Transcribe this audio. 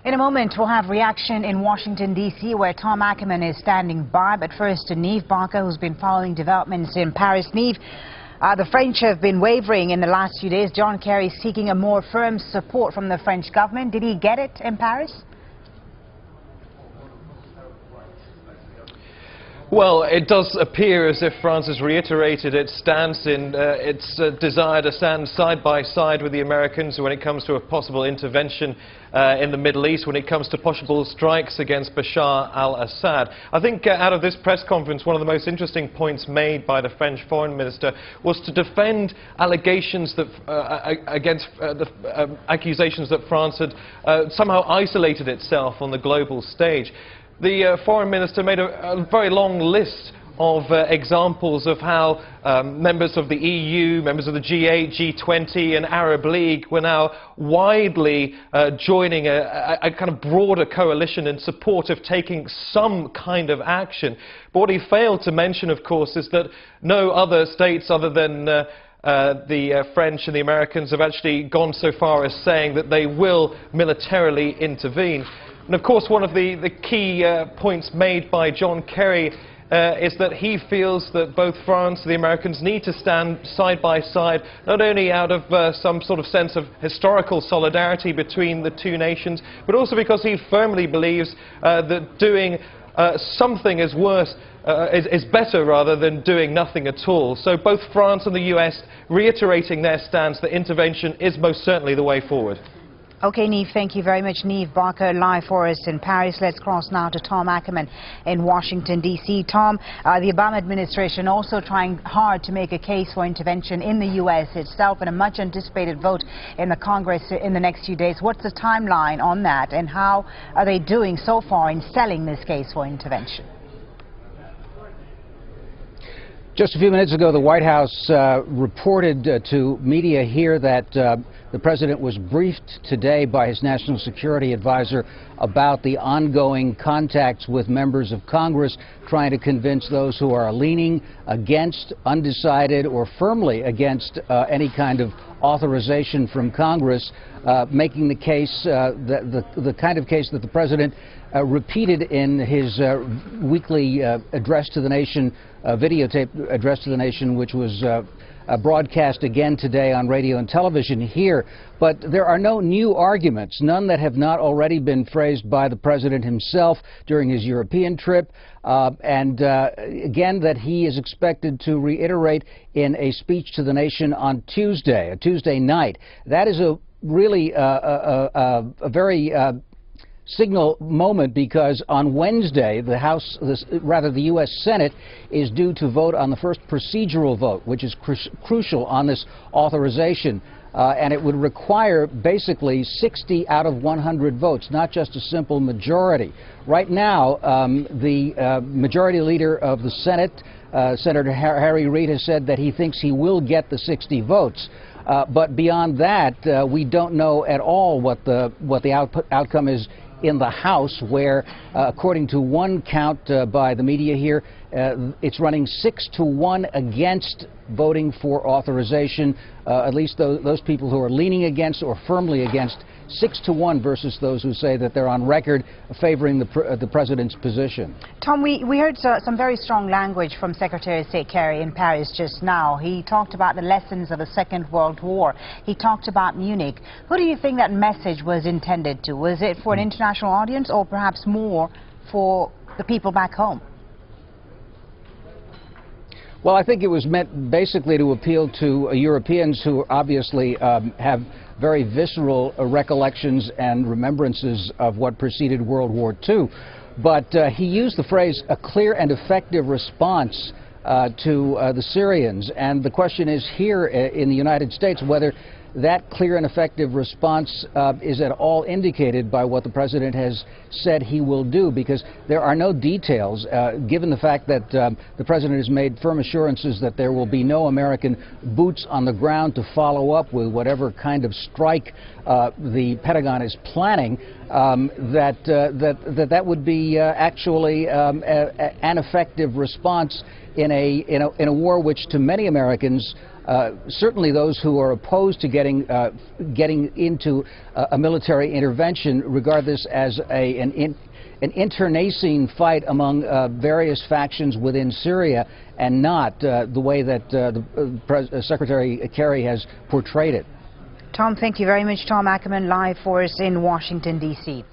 In a moment, we'll have reaction in Washington, D.C., where Tom Ackerman is standing by. But first, to Niamh Barker, who's been following developments in Paris. Niamh, the French have been wavering in the last few days. John Kerry seeking a more firm support from the French government. Did he get it in Paris? Well, it does appear as if France has reiterated its stance in its desire to stand side by side with the Americans when it comes to a possible intervention in the Middle East, when it comes to possible strikes against Bashar al-Assad. I think out of this press conference, one of the most interesting points made by the French foreign minister was to defend allegations that against the accusations that France had somehow isolated itself on the global stage. The foreign minister made a very long list of examples of how members of the EU, members of the G8, G20 and Arab League were now widely joining a kind of broader coalition in support of taking some kind of action. But what he failed to mention, of course, is that no other states other than the French and the Americans have actually gone so far as saying that they will militarily intervene. And of course, one of the key points made by John Kerry is that he feels that both France and the Americans need to stand side by side, not only out of some sort of sense of historical solidarity between the two nations, but also because he firmly believes that doing something is better rather than doing nothing at all. So both France and the US reiterating their stance that intervention is most certainly the way forward. Okay, Niamh, thank you very much. Niamh Barker live for us in Paris. Let's cross now to Tom Ackerman in Washington, D.C. Tom, the Obama administration also trying hard to make a case for intervention in the U.S. itself and a much anticipated vote in the Congress in the next few days. What's the timeline on that, and how are they doing so far in selling this case for intervention? Just a few minutes ago, the White House reported to media here that the president was briefed today by his national security advisor about the ongoing contacts with members of Congress, trying to convince those who are leaning against, undecided, or firmly against any kind of authorization from Congress, making the case, the kind of case that the president repeated in his weekly address to the nation, videotape address to the nation, which was broadcast again today on radio and television here. But there are no new arguments, none that have not already been phrased by the president himself during his European trip, and again that he is expected to reiterate in a speech to the nation on Tuesday night. That is a really a very signal moment, because on Wednesday the U.S. Senate is due to vote on the first procedural vote, which is crucial on this authorization, and it would require basically 60 out of 100 votes, not just a simple majority. Right now, the majority leader of the Senate, Senator Harry Reid, has said that he thinks he will get the 60 votes. But beyond that, we don't know at all what the outcome is in the House, where, according to one count by the media here, it's running 6-1 against voting for authorization, at least those people who are leaning against or firmly against, 6-1 versus those who say that they're on record favoring the president's position. Tom, we heard some very strong language from Secretary of State Kerry in Paris just now. He talked about the lessons of the Second World War. He talked about Munich. Who do you think that message was intended to? Was it for an international audience, or perhaps more for the people back home? Well, I think it was meant basically to appeal to Europeans who obviously have very visceral recollections and remembrances of what preceded World War II. But he used the phrase, a clear and effective response to the Syrians. And the question is here in the United States whether that clear and effective response is at all indicated by what the president has said he will do, because there are no details, given the fact that the president has made firm assurances that there will be no American boots on the ground to follow up with whatever kind of strike the Pentagon is planning, that would be actually an effective response in a war which, to many Americans, certainly those who are opposed to getting into a military intervention, regard this as an internecine fight among various factions within Syria, and not the way that Secretary Kerry has portrayed it. Tom, thank you very much. Tom Ackerman, live for us in Washington, D.C.